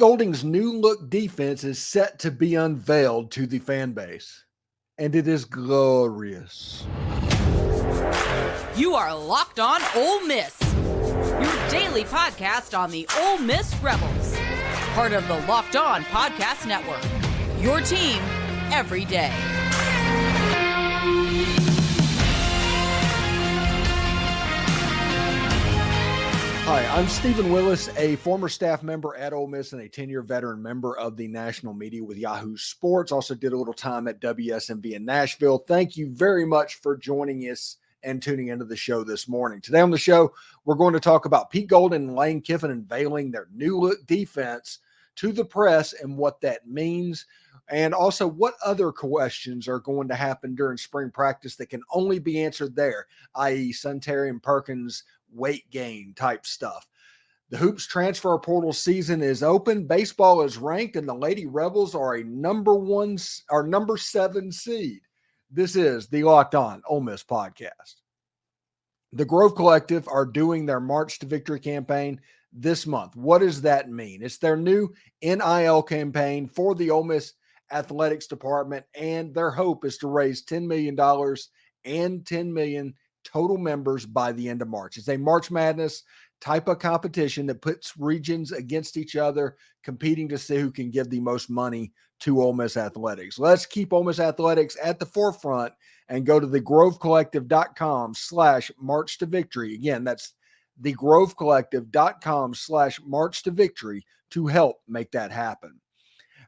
Golding's new look defense is set to be unveiled to the fan base, and it is glorious. You are Locked On Ole Miss, your daily podcast on the Ole Miss Rebels, part of the Locked On Podcast Network, your team every day. Hi, I'm Stephen Willis, a former staff member at Ole Miss and a 10-year veteran member of the national media with Yahoo Sports. Also did a little time at WSMV in Nashville. Thank you very much for joining us and tuning into the show this morning. Today on the show, we're going to talk about Pete Golding and Lane Kiffin unveiling their new look defense to the press and what that means, and also what other questions are going to happen during spring practice that can only be answered there, i.e. Sunterry and Perkins weight gain type stuff. The Hoops transfer portal season is open. Baseball is ranked, and the Lady Rebels are a number 7 seed. This is the Locked On Ole Miss podcast. The Grove Collective are doing their March to Victory campaign this month. What does that mean? It's their new NIL campaign for the Ole Miss athletics department, and their hope is to raise $10 million and 10 million total members by the end of March. It's a March Madness type of competition that puts regions against each other, competing to see who can give the most money to Ole Miss athletics. Let's keep Ole Miss athletics at the forefront and go to thegrovecollective.com/march to victory. Again, that's thegrovecollective.com/march to victory to help make that happen.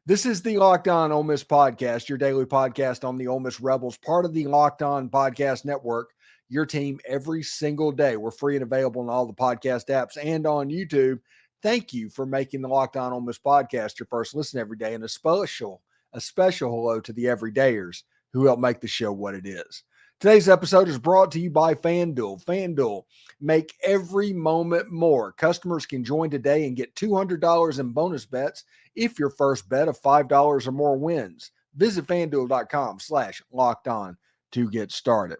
This is the Locked On Ole Miss podcast, your daily podcast on the Ole Miss Rebels, part of the Locked On Podcast Network, your team every single day. We're free and available on all the podcast apps and on YouTube. Thank you for making the Locked On Ole Miss podcast your first listen every day, and a special hello to the everydayers who help make the show what it is. Today's episode is brought to you by FanDuel. FanDuel, make every moment more. Customers can join today and get $200 in bonus bets if your first bet of $5 or more wins. Visit FanDuel.com/lockedon to get started.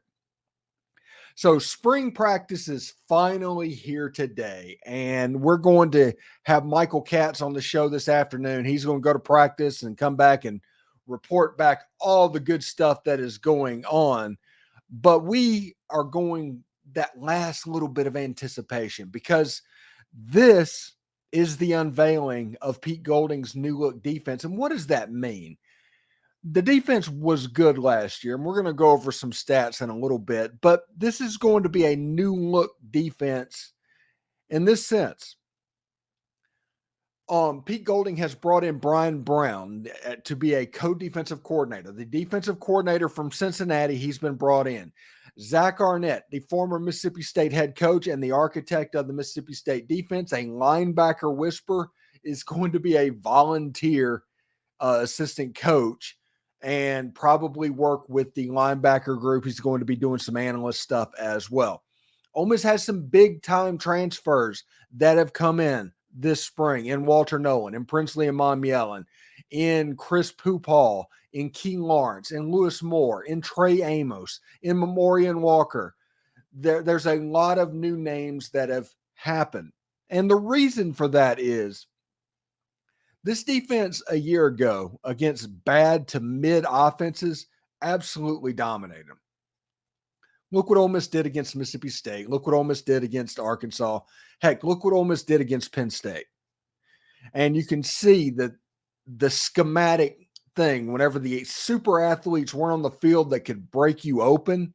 So spring practice is finally here today, and we're going to have Michael Katz on the show this afternoon. He's going to go to practice and come back and report back all the good stuff that is going on. But we are going that last little bit of anticipation, because this is the unveiling of Pete Golding's new look defense. And what does that mean? The defense was good last year, and we're going to go over some stats in a little bit, but this is going to be a new look defense in this sense. Pete Golding has brought in Bryan Brown to be a co-defensive coordinator. The defensive coordinator from Cincinnati, he's been brought in. Zach Arnett, the former Mississippi State head coach and the architect of the Mississippi State defense, a linebacker whisperer, is going to be a volunteer assistant coach and probably work with the linebacker group. He's going to be doing some analyst stuff as well. Ole Miss has some big-time transfers that have come in this spring in Water Nolen, in Princely Umanmielen, in Chris Pupal, in Key Lawrence, in Lewis Moore, in Trey Amos, in Amorian Walker. There's a lot of new names that have happened. And the reason for that is this defense a year ago against bad to mid offenses absolutely dominated them. Look what Ole Miss did against Mississippi State. Look what Ole Miss did against Arkansas. Heck, look what Ole Miss did against Penn State. And you can see that the schematic thing, whenever the super athletes weren't on the field that could break you open,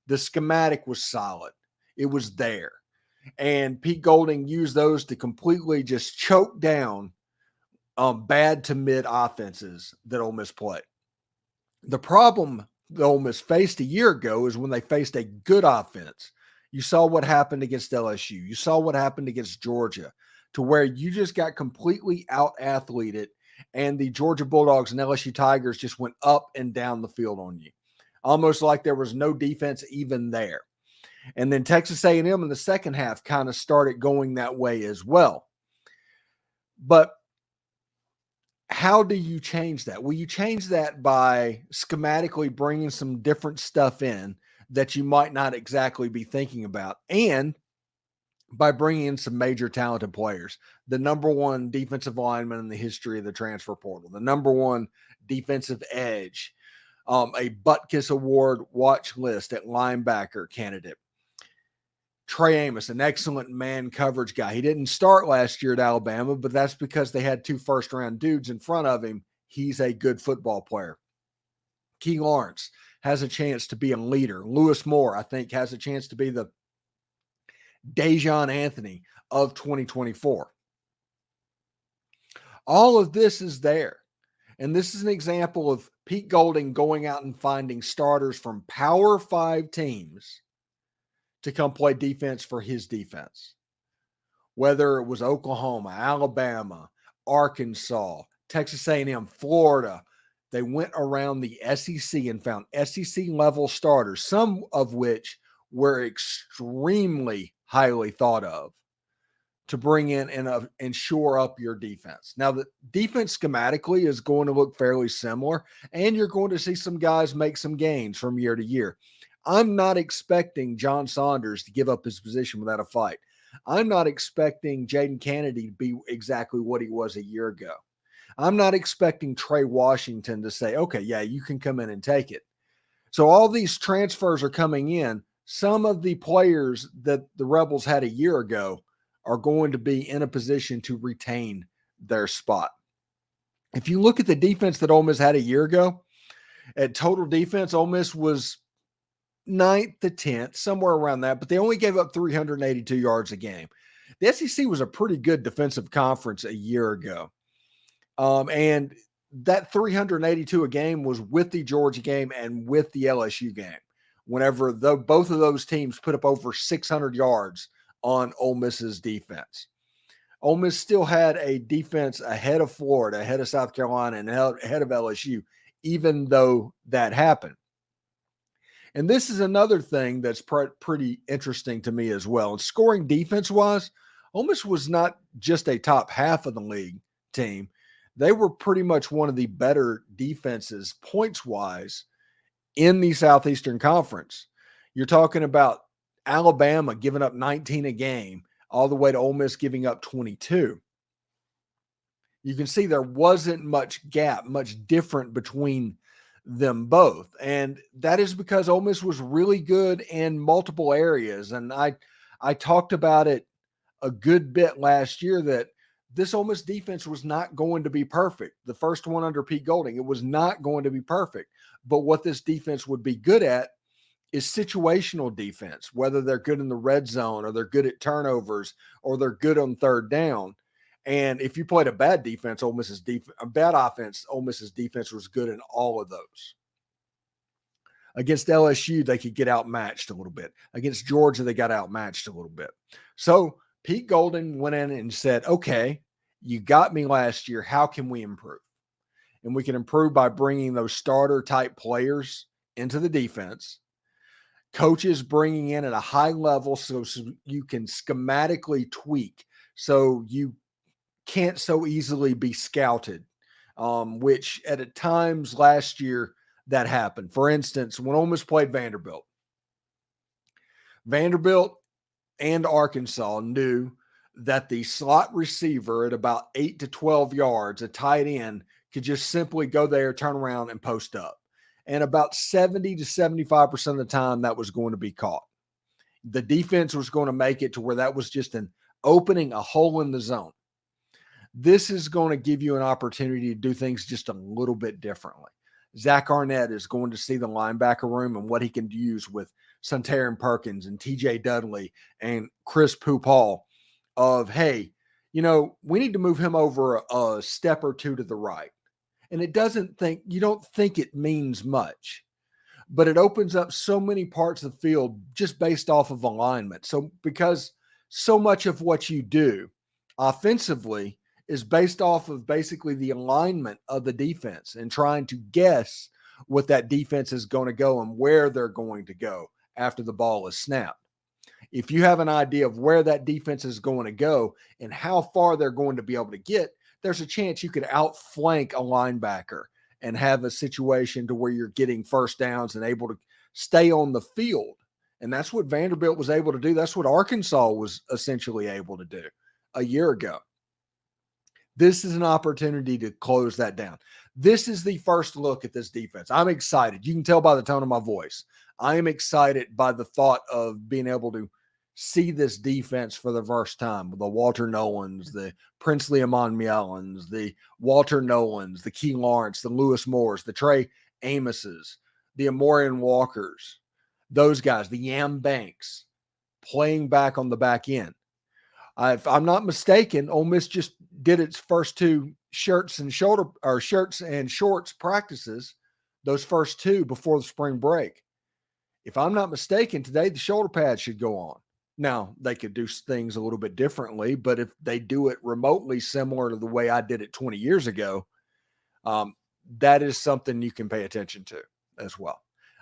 the schematic was solid. It was there. And Pete Golding used those to completely just choke down bad to mid offenses that Ole Miss played. The problem that Ole Miss faced a year ago is when they faced a good offense. You saw what happened against LSU. You saw what happened against Georgia, to where you just got completely out-athleted, and the Georgia Bulldogs and LSU Tigers just went up and down the field on you, almost like there was no defense even there. And then Texas A&M in the second half kind of started going that way as well. But how do you change that? Well, you change that by schematically bringing some different stuff in that you might not exactly be thinking about. And by bringing in some major talented players. The number one defensive lineman in the history of the transfer portal, the number one defensive edge, a Butkus Award watch list at linebacker candidate. Trey Amos, an excellent man coverage guy. He didn't start last year at Alabama, but that's because they had 2 first-round dudes in front of him. He's a good football player. Key Lawrence has a chance to be a leader. Lewis Moore, I think, has a chance to be the Dejon Anthony of 2024. All of this is there. And this is an example of Pete Golding going out and finding starters from Power 5 teams to come play defense for his defense. Whether it was Oklahoma, Alabama, Arkansas, Texas A&M, Florida, they went around the SEC and found SEC-level starters, some of which were extremely highly thought of, to bring in and shore up your defense. Now, the defense schematically is going to look fairly similar, and you're going to see some guys make some gains from year to year. I'm not expecting John Saunders to give up his position without a fight. I'm not expecting Jaden Kennedy to be exactly what he was a year ago. I'm not expecting Trey Washington to say, okay, yeah, you can come in and take it. So all these transfers are coming in. Some of the players that the Rebels had a year ago are going to be in a position to retain their spot. If you look at the defense that Ole Miss had a year ago, at total defense, Ole Miss was 9th to 10th, somewhere around that, but they only gave up 382 yards a game. The SEC was a pretty good defensive conference a year ago. And that 382 a game was with the Georgia game and with the LSU game. Whenever both of those teams put up over 600 yards on Ole Miss's defense. Ole Miss still had a defense ahead of Florida, ahead of South Carolina, and ahead of LSU, even though that happened. And this is another thing that's pretty interesting to me as well. And scoring defense-wise, Ole Miss was not just a top half of the league team. They were pretty much one of the better defenses points-wise in the Southeastern Conference. You're talking about Alabama giving up 19 a game, all the way to Ole Miss giving up 22. You can see there wasn't much gap, much different between them both. And that is because Ole Miss was really good in multiple areas. And I talked about it a good bit last year that this Ole Miss defense was not going to be perfect. The first one under Pete Golding, it was not going to be perfect. But what this defense would be good at is situational defense, whether they're good in the red zone or they're good at turnovers or they're good on third down. And if you played a bad defense, Ole Miss's a bad offense, Ole Miss's defense was good in all of those. Against LSU, they could get outmatched a little bit. Against Georgia, they got outmatched a little bit. So Pete Golding went in and said, okay, you got me last year. How can we improve? And we can improve by bringing those starter-type players into the defense. Coaches bringing in at a high level so you can schematically tweak so you can't so easily be scouted, which at times last year that happened. For instance, when Ole Miss played Vanderbilt and Arkansas knew that the slot receiver at about 8 to 12 yards, a tight end, could just simply go there, turn around, and post up. And about 70 to 75% of the time, that was going to be caught. The defense was going to make it to where that was just an opening, a hole in the zone. This is going to give you an opportunity to do things just a little bit differently. Zach Arnett is going to see the linebacker room and what he can use with Suntaran Perkins and TJ Dudley and Chris Pupal of, hey, we need to move him over a step or two to the right. And you don't think it means much, but it opens up so many parts of the field just based off of alignment. So because so much of what you do offensively is based off of basically the alignment of the defense and trying to guess what that defense is going to go and where they're going to go after the ball is snapped. If you have an idea of where that defense is going to go and how far they're going to be able to get, there's a chance you could outflank a linebacker and have a situation to where you're getting first downs and able to stay on the field And that's what Vanderbilt was able to do. That's what Arkansas was essentially able to do a year ago. This is an opportunity to close that down. This is the first look at this defense. I'm excited. You can tell by the tone of my voice. I am excited by the thought of being able to see this defense for the first time. The Water Nolens, the Princely Umanmielens, the Walter Nolens, the Key Lawrence, the Lewis Moores, the Trey Amoses, the Amorian Walkers, those guys, the Yam Banks playing back on the back end. If I'm not mistaken, Ole Miss just did its first two shirts and shorts practices, those first two before the spring break. If I'm not mistaken, today the shoulder pads should go on. Now, they could do things a little bit differently, but if they do it remotely similar to the way I did it 20 years ago, that is something you can pay attention to as well.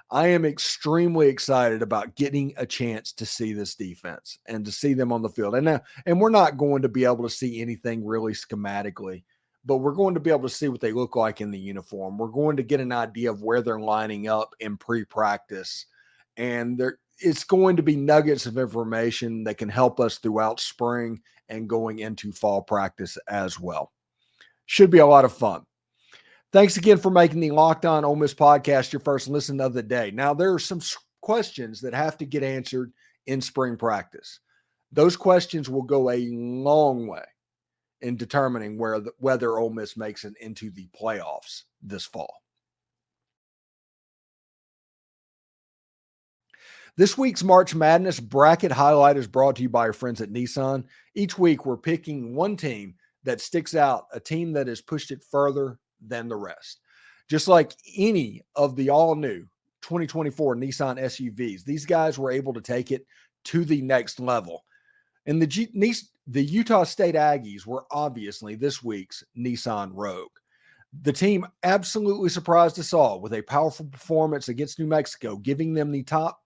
I am extremely excited about getting a chance to see this defense and to see them on the field. And we're not going to be able to see anything really schematically, but we're going to be able to see what they look like in the uniform. We're going to get an idea of where they're lining up in pre-practice, and it's going to be nuggets of information that can help us throughout spring and going into fall practice as well. Should be a lot of fun. Thanks again for making the Locked On Ole Miss podcast your first listen of the day. Now, there are some questions that have to get answered in spring practice. Those questions will go a long way in determining whether Ole Miss makes it into the playoffs this fall. This week's March Madness bracket highlight is brought to you by our friends at Nissan. Each week, we're picking one team that sticks out, a team that has pushed it further than the rest. Just like any of the all-new 2024 Nissan SUVs, these guys were able to take it to the next level. And the Utah State Aggies were obviously this week's Nissan Rogue. The team absolutely surprised us all with a powerful performance against New Mexico, giving them the top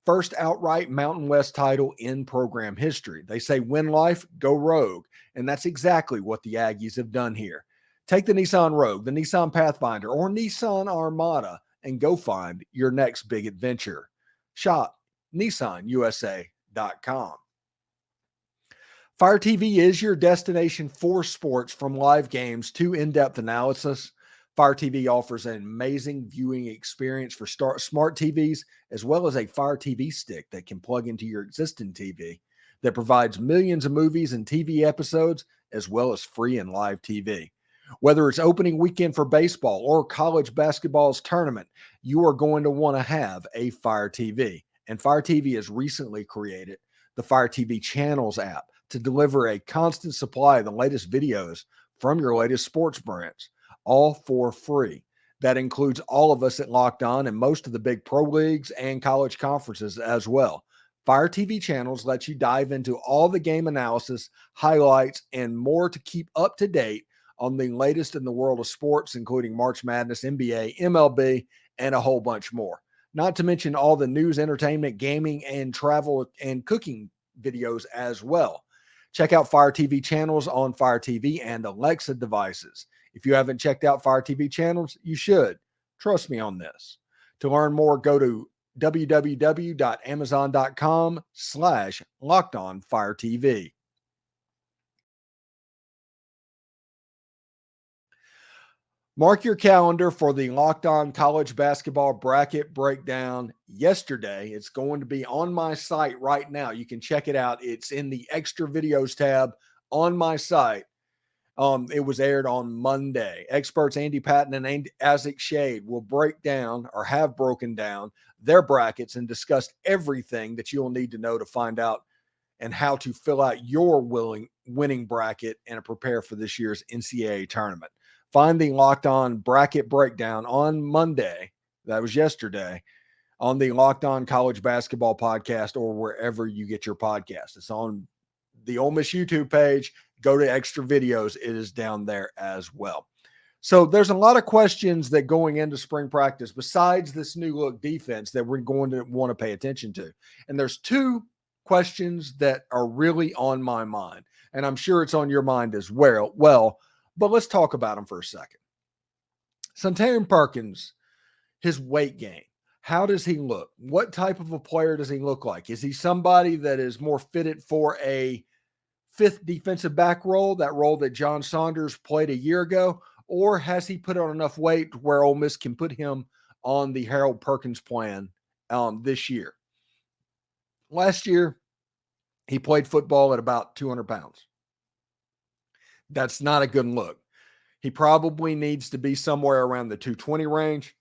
first outright Mountain West title in program history. They say win life, go Rogue. And that's exactly what the Aggies have done here. Take the Nissan Rogue, the Nissan Pathfinder, or Nissan Armada and go find your next big adventure. Shop NissanUSA.com. Fire TV is your destination for sports, from live games to in-depth analysis. Fire TV offers an amazing viewing experience for smart TVs, as well as a Fire TV stick that can plug into your existing TV that provides millions of movies and TV episodes, as well as free and live TV. Whether it's opening weekend for baseball or college basketball's tournament, you are going to want to have a Fire TV. And Fire TV has recently created the Fire TV Channels app to deliver a constant supply of the latest videos from your latest sports brands, all for free. That includes all of us at Locked On and most of the big pro leagues and college conferences as well. Fire TV Channels lets you dive into all the game analysis, highlights, and more to keep up to date on the latest in the world of sports, including March Madness, NBA, MLB, and a whole bunch more. Not to mention all the news, entertainment, gaming, and travel and cooking videos as well. Check out Fire TV Channels on Fire TV and Alexa devices. If you haven't checked out Fire TV Channels, you should. Trust me on this. To learn more, go to www.amazon.com/LockedOnFireTV. Mark your calendar for the Locked On College Basketball Bracket Breakdown yesterday. It's going to be on my site right now. You can check it out. It's in the Extra Videos tab on my site. It was aired on Monday. Experts Andy Patton and Isaac Shade will break down, or have broken down, their brackets and discussed everything that you'll need to know to find out and how to fill out your winning bracket and prepare for this year's NCAA tournament. Find the Locked On Bracket Breakdown on Monday, that was yesterday, on the Locked On College Basketball Podcast or wherever you get your podcast. It's on the Ole Miss YouTube page. Go to Extra Videos. It is down there as well. So there's a lot of questions that going into spring practice, besides this new look defense, that we're going to want to pay attention to. And there's two questions that are really on my mind, and I'm sure it's on your mind as well. But let's talk about them for a second. Suntarine Perkins, his weight gain. How does he look? What type of a player does he look like? Is he somebody that is more fitted for a fifth defensive back role, that role that John Saunders played a year ago? Or has he put on enough weight where Ole Miss can put him on the Harold Perkins plan this year? Last year, he played football at about 200 pounds. That's not a good look. He probably needs to be somewhere around the 220 range.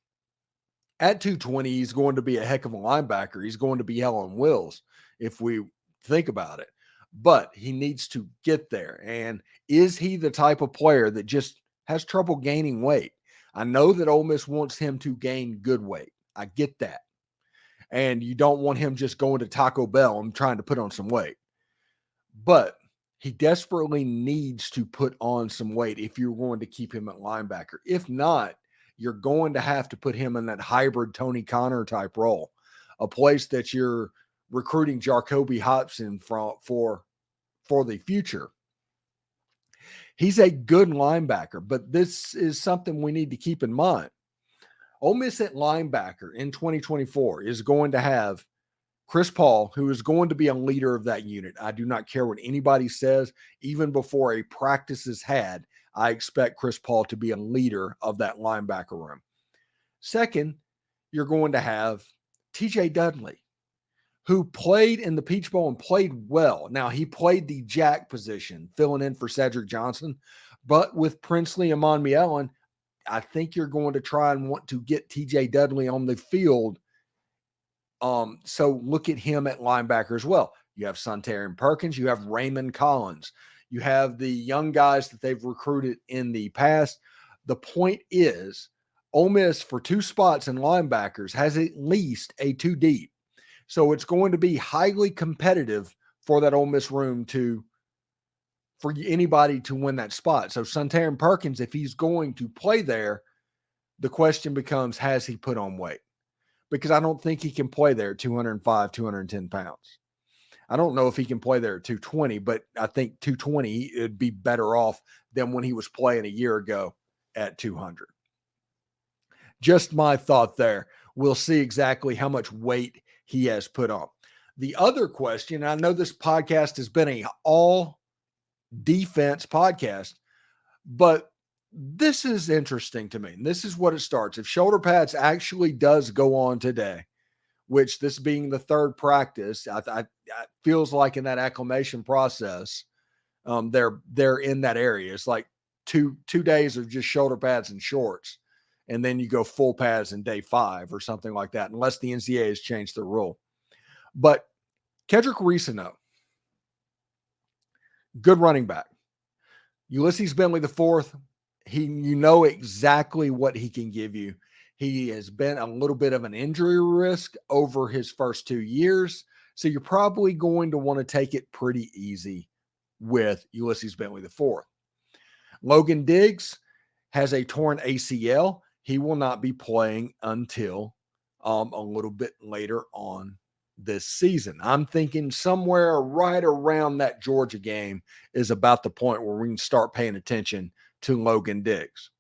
At 220, he's going to be a heck of a linebacker. He's going to be hell on wheels if we think about it. But he needs to get there. And is he the type of player that just has trouble gaining weight? I know that Ole Miss wants him to gain good weight. I get that. And you don't want him just going to Taco Bell and trying to put on some weight. But he desperately needs to put on some weight if you're going to keep him at linebacker. If not, you're going to have to put him in that hybrid Tony Connor type role, a place that you're recruiting Jacoby Hobson for the future. He's a good linebacker, but this is something we need to keep in mind. Ole Miss at linebacker in 2024 is going to have Chris Paul, who is going to be a leader of that unit. I do not care what anybody says. Even before a practice is had, I expect Chris Paul to be a leader of that linebacker room. Second, you're going to have TJ Dudley, who played in the Peach Bowl and played well. Now, he played the jack position, filling in for Cedric Johnson. But with Princely and Umanmielen, I think you're going to try and want to get TJ Dudley on the field. So look at him at linebacker as well. You have Suntarine Perkins. You have Raymond Collins. You have the young guys that they've recruited in the past. The point is, Ole Miss for two spots in linebackers has at least a two deep. So it's going to be highly competitive for that Ole Miss room for anybody to win that spot. So Suntarine Perkins, if he's going to play there, the question becomes, has he put on weight? Because I don't think he can play there at 205, 210 pounds. I don't know if he can play there at 220, but I think 220 it'd be better off than when he was playing a year ago at 200. Just my thought there. We'll see exactly how much weight he has put on. The other question, I know this podcast has been an all defense podcast, but this is interesting to me. And this is what it starts. If shoulder pads actually does go on today, which this being the third practice, I feels like in that acclimation process, they're in that area. It's like two days of just shoulder pads and shorts, and then you go full pads in day 5 or something like that, unless the NCAA has changed the rule. But Kedrick Reesano, good running back. Ulysses Bentley IV, you know exactly what he can give you. He has been a little bit of an injury risk over his first 2 years. So you're probably going to want to take it pretty easy with Ulysses Bentley IV. Logan Diggs has a torn ACL. He will not be playing until a little bit later on this season. I'm thinking somewhere right around that Georgia game is about the point where we can start paying attention to Logan Diggs.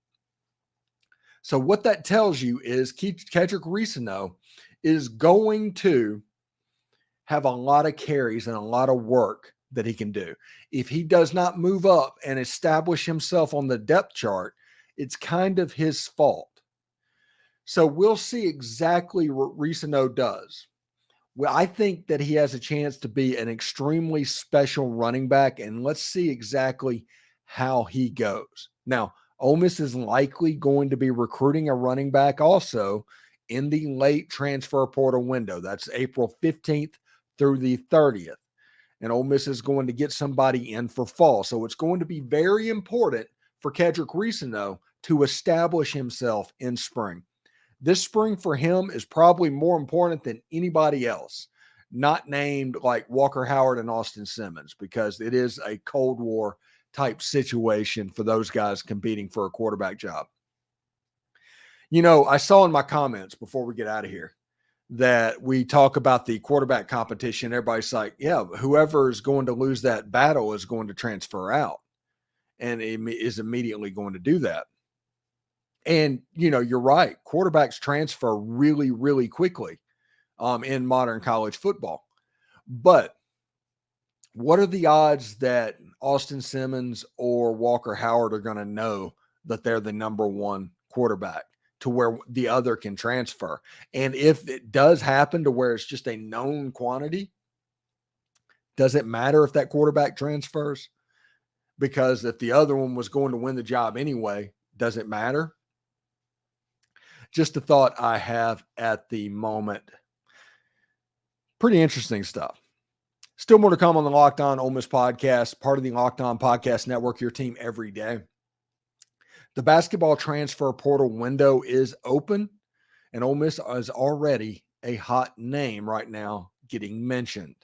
So what that tells you is Kedrick Reesano is going to have a lot of carries and a lot of work that he can do. If he does not move up and establish himself on the depth chart, it's kind of his fault. So we'll see exactly what Reesano does. Well, I think that he has a chance to be an extremely special running back, and let's see exactly how he goes. Now, Ole Miss is likely going to be recruiting a running back also in the late transfer portal window. That's April 15th through the 30th. And Ole Miss is going to get somebody in for fall. So it's going to be very important for Kedrick Reesano to establish himself in spring. This spring for him is probably more important than anybody else, not named like Walker Howard and Austin Simmons, because it is a Cold War type situation for those guys competing for a quarterback job. You know, I saw in my comments before we get out of here that we talk about the quarterback competition. Everybody's like, yeah, whoever is going to lose that battle is going to transfer out and is immediately going to do that. And, you're right. Quarterbacks transfer really, really quickly in modern college football. But what are the odds that Austin Simmons or Walker Howard are going to know that they're the number one quarterback to where the other can transfer? And if it does happen to where it's just a known quantity, does it matter if that quarterback transfers? Because if the other one was going to win the job anyway, does it matter? Just a thought I have at the moment. Pretty interesting stuff. Still more to come on the Locked On Ole Miss podcast, part of the Locked On Podcast Network, your team every day. The basketball transfer portal window is open, and Ole Miss is already a hot name right now getting mentioned.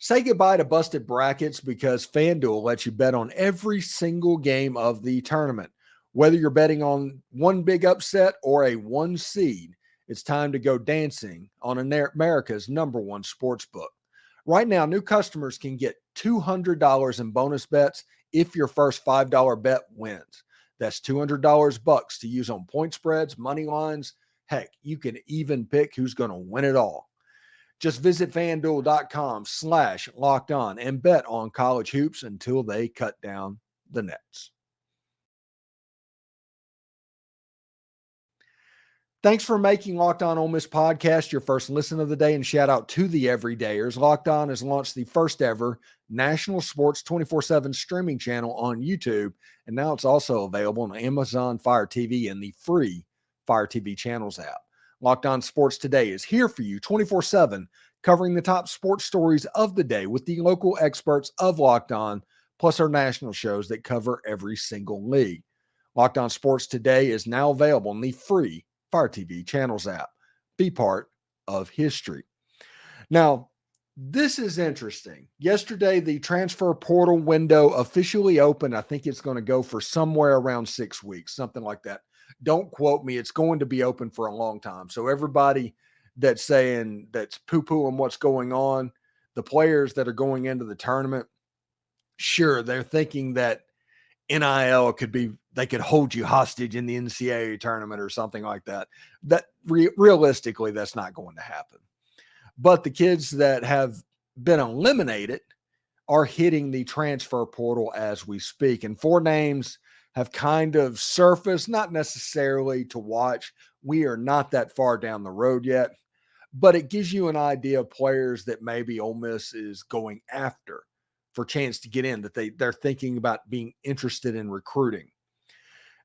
Say goodbye to busted brackets because FanDuel lets you bet on every single game of the tournament. Whether you're betting on one big upset or a one seed, it's time to go dancing on America's number one sports book. Right now, new customers can get $200 in bonus bets if your first $5 bet wins. That's $200 bucks to use on point spreads, money lines. Heck, you can even pick who's going to win it all. Just visit FanDuel.com/lockedon and bet on college hoops until they cut down the nets. Thanks for making Locked On Ole Miss podcast your first listen of the day, and shout out to the everydayers. Locked On has launched the first ever national sports 24/7 streaming channel on YouTube, and now it's also available on Amazon Fire TV and the free Fire TV channels app. Locked On Sports Today is here for you 24/7, covering the top sports stories of the day with the local experts of Locked On, plus our national shows that cover every single league. Locked On Sports Today is now available in the free Fire TV channels app. Be part of history. Now, this is interesting. Yesterday, the transfer portal window officially opened. I think it's going to go for somewhere around 6 weeks, something like that. Don't quote me. It's going to be open for a long time. So everybody that's saying that's poo-pooing what's going on, the players that are going into the tournament, sure, they're thinking that NIL they could hold you hostage in the NCAA tournament or something like that. That realistically, that's not going to happen. But the kids that have been eliminated are hitting the transfer portal as we speak. And 4 names have kind of surfaced, not necessarily to watch. We are not that far down the road yet, but it gives you an idea of players that maybe Ole Miss is going after for a chance to get in, that they're thinking about being interested in recruiting.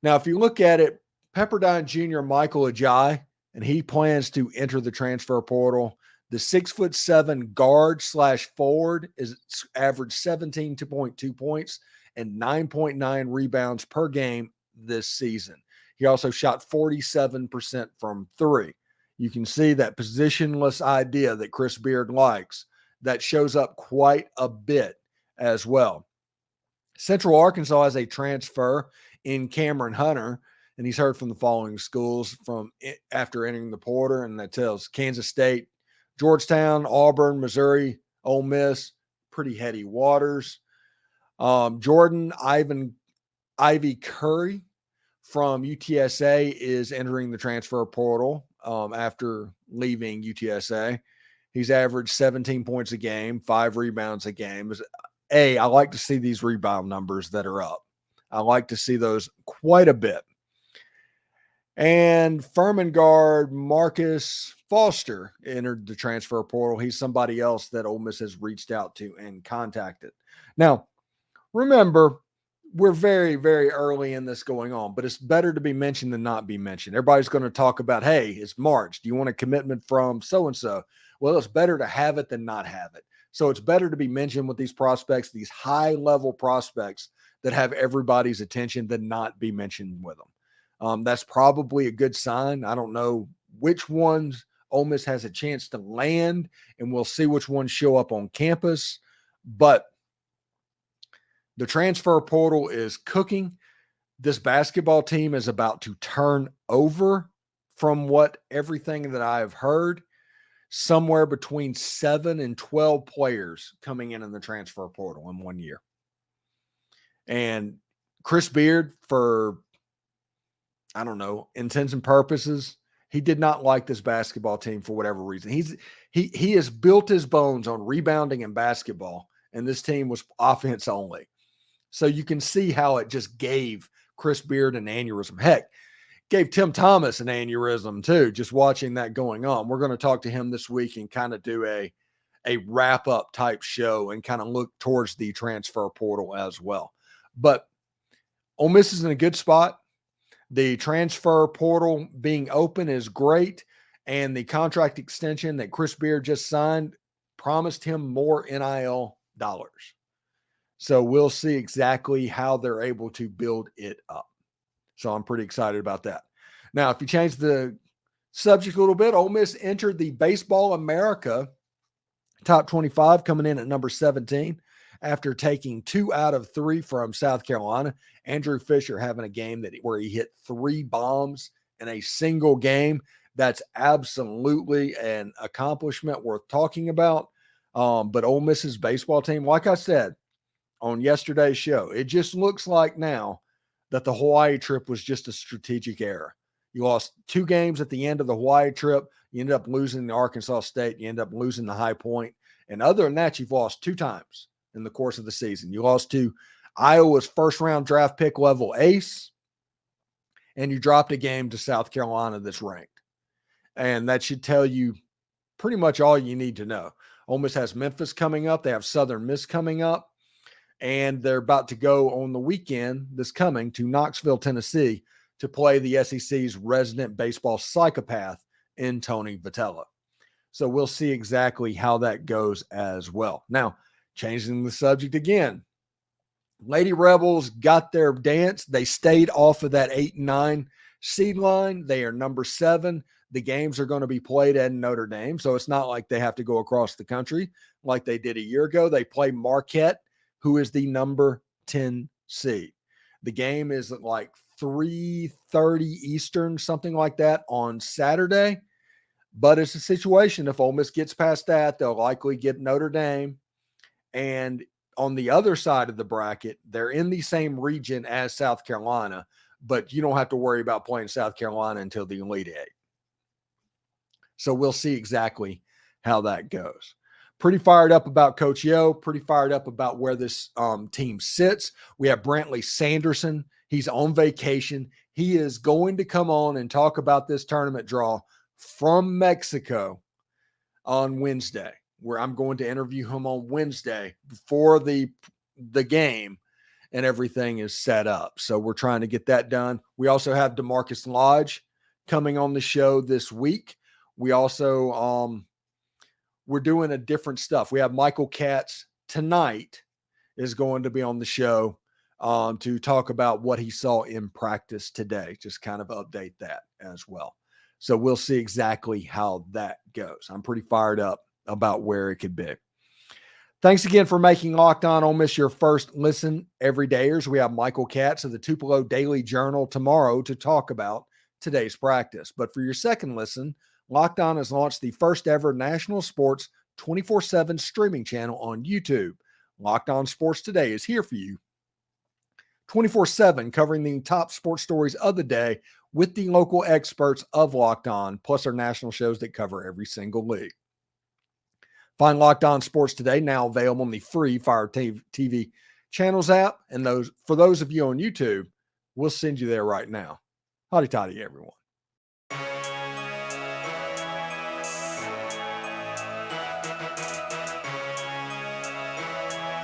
Now, if you look at it, Pepperdine Jr. Michael Ajayi, and he plans to enter the transfer portal. The 6'7" guard/forward is averaged 17.2 points and 9.9 rebounds per game this season. He also shot 47% from 3. You can see that positionless idea that Chris Beard likes. That shows up quite a bit as well. Central Arkansas has a transfer in Cameron Hunter, and he's heard from the following schools from after entering the portal, and that tells Kansas State, Georgetown, Auburn, Missouri, Ole Miss, pretty heady waters. Jordan Ivy Curry from UTSA is entering the transfer portal after leaving UTSA. He's averaged 17 points a game, 5 rebounds a game. I like to see these rebound numbers that are up. I like to see those quite a bit. And Furman guard Marcus Foster entered the transfer portal. He's somebody else that Ole Miss has reached out to and contacted. Now, remember, we're very, very early in this going on, but it's better to be mentioned than not be mentioned. Everybody's going to talk about, hey, it's March. Do you want a commitment from so-and-so? Well, it's better to have it than not have it. So it's better to be mentioned with these prospects, these high-level prospects that have everybody's attention than not be mentioned with them. That's probably a good sign. I don't know which ones Ole Miss has a chance to land, and we'll see which ones show up on campus. But the transfer portal is cooking. This basketball team is about to turn over, from everything that I have heard, somewhere between 7 and 12 players coming in the transfer portal in 1 year. And Chris Beard, for, I don't know, intents and purposes, he did not like this basketball team for whatever reason. He has built his bones on rebounding and basketball, and this team was offense only. So you can see how it just gave Chris Beard an aneurysm. Heck, gave Tim Thomas an aneurysm too, just watching that going on. We're going to talk to him this week and kind of do a wrap-up type show and kind of look towards the transfer portal as well. But Ole Miss is in a good spot. The transfer portal being open is great, and the contract extension that Chris Beard just signed promised him more NIL dollars. So we'll see exactly how they're able to build it up. So I'm pretty excited about that. Now, if you change the subject a little bit, Ole Miss entered the Baseball America top 25, coming in at number 17 after taking 2 out of 3 from South Carolina. Andrew Fisher having a game where he hit 3 bombs in a single game. That's absolutely an accomplishment worth talking about. But Ole Miss's baseball team, like I said on yesterday's show, it just looks like now that the Hawaii trip was just a strategic error. You lost 2 games at the end of the Hawaii trip. You ended up losing to Arkansas State. You end up losing the High Point. And other than that, you've lost 2 times in the course of the season. You lost to Iowa's first-round draft pick level ace, and you dropped a game to South Carolina that's ranked. And that should tell you pretty much all you need to know. Ole Miss has Memphis coming up. They have Southern Miss coming up. And they're about to go on the weekend this coming to Knoxville, Tennessee, to play the SEC's resident baseball psychopath in Tony Vitello. So we'll see exactly how that goes as well. Now, changing the subject again, Lady Rebels got their dance. They stayed off of that 8 and 9 seed line. They are number 7. The games are going to be played at Notre Dame, so it's not like they have to go across the country like they did a year ago. They play Marquette, who is the number 10 seed. The game is at like 3:30 Eastern, something like that on Saturday. But it's a situation, if Ole Miss gets past that, they'll likely get Notre Dame. And on the other side of the bracket, they're in the same region as South Carolina, but you don't have to worry about playing South Carolina until the Elite Eight. So we'll see exactly how that goes. Pretty fired up about Coach Yo, pretty fired up about where this team sits. We have Brantley Sanderson. He's on vacation. He is going to come on and talk about this tournament draw from Mexico on Wednesday, where I'm going to interview him on Wednesday before the game and everything is set up. So we're trying to get that done. We also have DeMarcus Lodge coming on the show this week. We also, we're doing a different stuff. We have Michael Katz tonight is going to be on the show to talk about what he saw in practice today, just kind of update that as well. So we'll see exactly how that goes. I'm pretty fired up about where it could be. Thanks again for making Locked On Ole Miss your first listen every dayers. We have Michael Katz of the Tupelo Daily Journal tomorrow to talk about today's practice. But for your second listen, Locked On has launched the first ever national sports 24/7 streaming channel on YouTube. Locked On Sports Today is here for you 24/7, covering the top sports stories of the day with the local experts of Locked On, plus our national shows that cover every single league. Find Locked On Sports Today now available on the free Fire TV channels app. And for those of you on YouTube, we'll send you there right now. Howdy toddy, everyone.